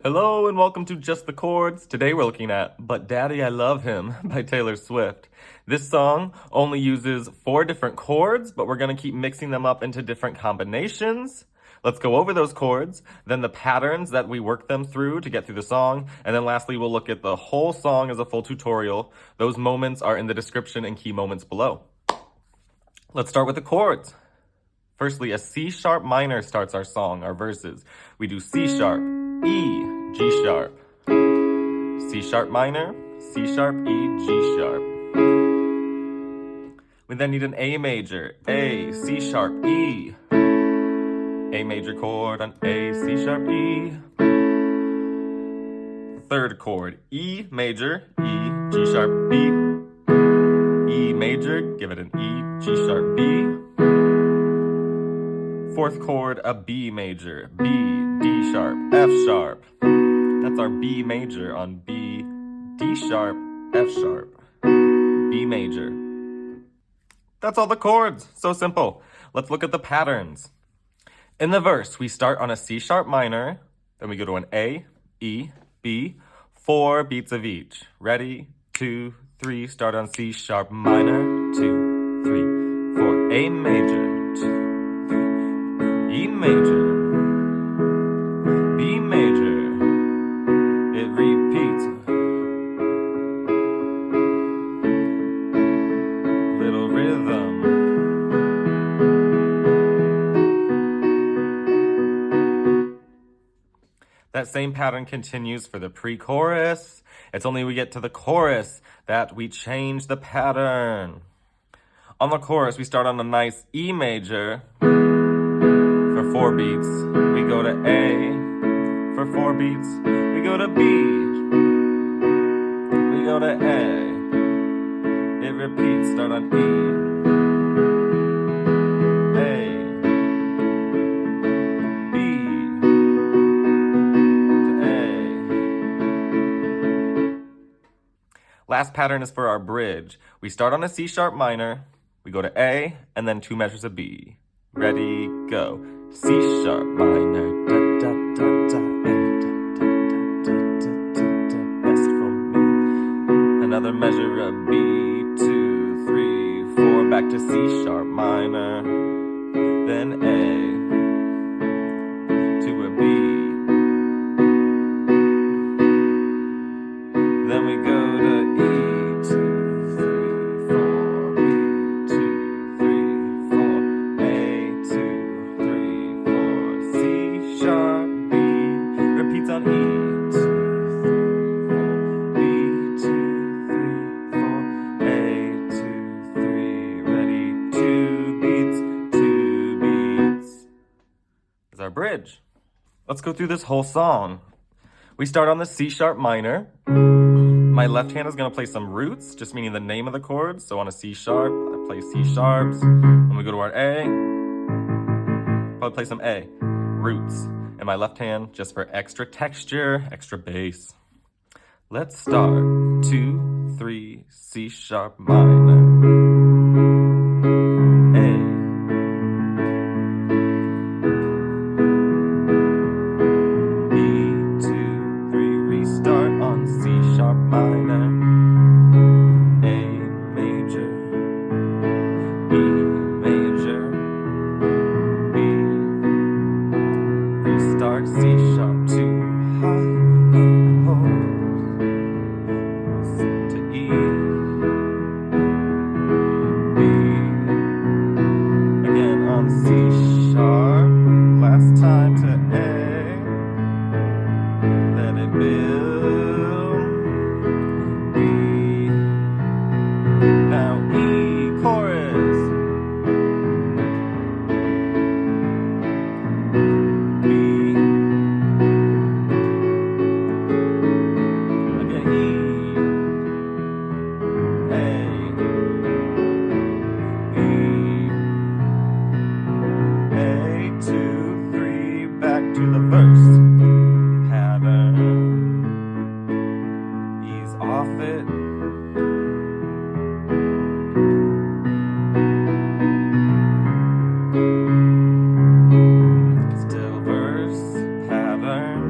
Hello and welcome to Just the Chords. Today we're looking at But Daddy I Love Him by Taylor Swift. This song only uses 4 different chords, but we're going to keep mixing them up into different combinations. Let's go over those chords, then the patterns that we work them through to get through the song, and then lastly we'll look at the whole song as a full tutorial. Those moments are in the description and key moments below. Let's start with the chords. Firstly, a C sharp minor starts our song, our verses. We do C sharp, E, G sharp, C sharp minor, C sharp, E, G sharp. We then need an A major, A, C sharp, E, A major chord on A, C sharp, E. Third chord, E major, E, G sharp, B, E major, give it an E, G sharp, B. Fourth chord, a B major, B, D sharp, F sharp. That's our B major on B, D sharp, F sharp, B major. That's all the chords, so simple. Let's look at the patterns. In the verse, we start on a C sharp minor, then we go to an A, E, B, 4 beats of each. Ready, 2, 3, start on C sharp minor, 2, 3, 4, A major, 2, E major, B major, it repeats, little rhythm. That same pattern continues for the pre-chorus. It's only when we get to the chorus that we change the pattern. On the chorus, we start on a nice E major. For 4 beats, we go to A. For 4 beats, we go to B. We go to A. It repeats, start on E. A. B. To A. Last pattern is for our bridge. We start on a C sharp minor, we go to A, and then 2 measures of B. Ready, go. C sharp minor, da da da da, A, da da da da da da, best for me. Another measure of B, 2, 3, 4, back to C sharp minor, then A, to a B. Then we go to E, 2, 3, 4, B, 2, 3, 4, A, 2, 3, 4, C sharp, B, repeats on E, 2, 3, 4, B, 2, 3, 4, A, 2, 3, ready, 2 beats, 2 beats. Is our bridge. Let's go through this whole song. We start on the C sharp minor. My left hand is going to play some roots, just meaning the name of the chords. So on a C sharp, I play C sharps. When we go to our A, probably play some A, roots. And my left hand, just for extra texture, extra bass. Let's start. 2, 3, C sharp minor. A. B, 2, 3, restart on C sharp minor. A major, E major, B, restart C sharp 2, high, to E, B, again on C sharp, last time to A, let it build, B, now E chorus, B, again E, A, B, A, 2, 3, back to the verse. Pattern, ease off it. Still verse, pattern,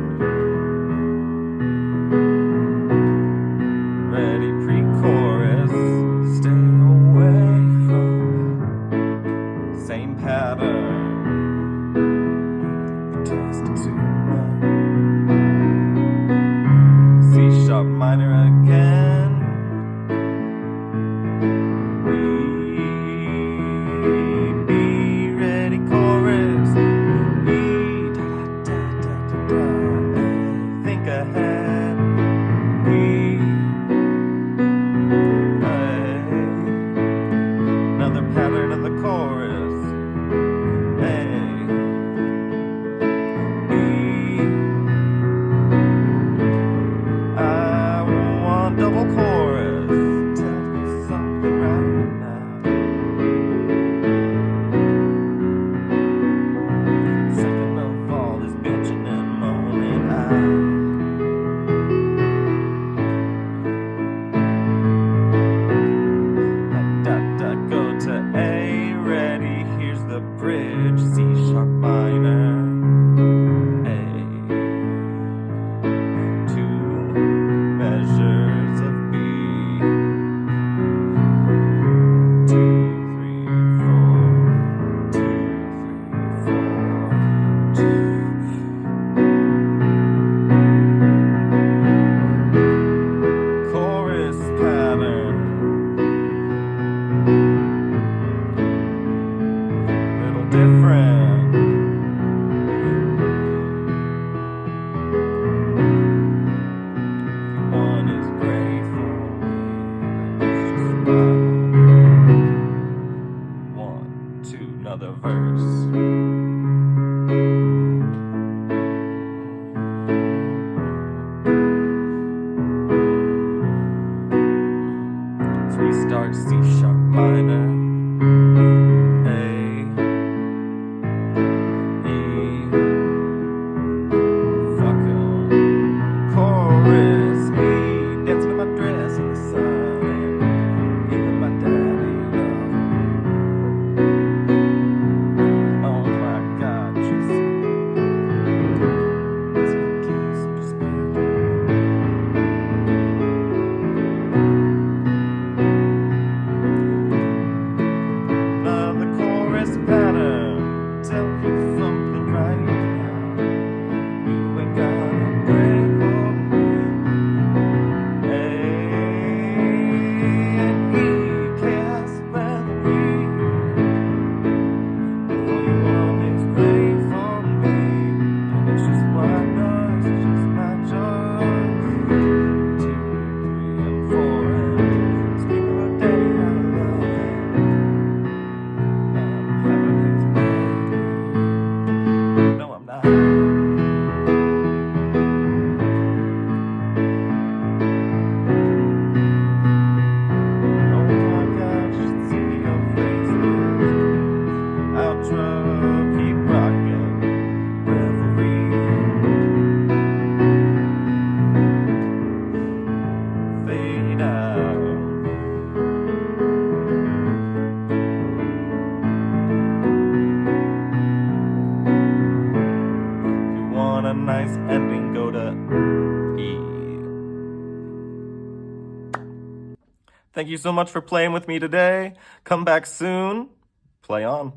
C sharp minor, A. Two measures of B. 2, 3, 4. 2, 3, 4. 2. Chorus pattern. Little different. One is grateful. Let's just ride. 1, 2, another verse. So we start C sharp minor, A, E, fuck 'em. Chorus, E, dancing in my dress in the sun, and even my daddy loved it. Oh my God, just keys and just the chorus pattern. Tell you something right now. You ain't gotta pray for me. A and E cast by the wind. Before you always pray for me. And it's just white noise, it's just my choice. 2, 3, and 4, and speak about daddy I love. No, I'm not. Oh my God, you should see your faces. Outro, keep rocking. Reverie. Fade out. Want a nice ending, go to E. Thank you so much for playing with me today. Come back soon. Play on.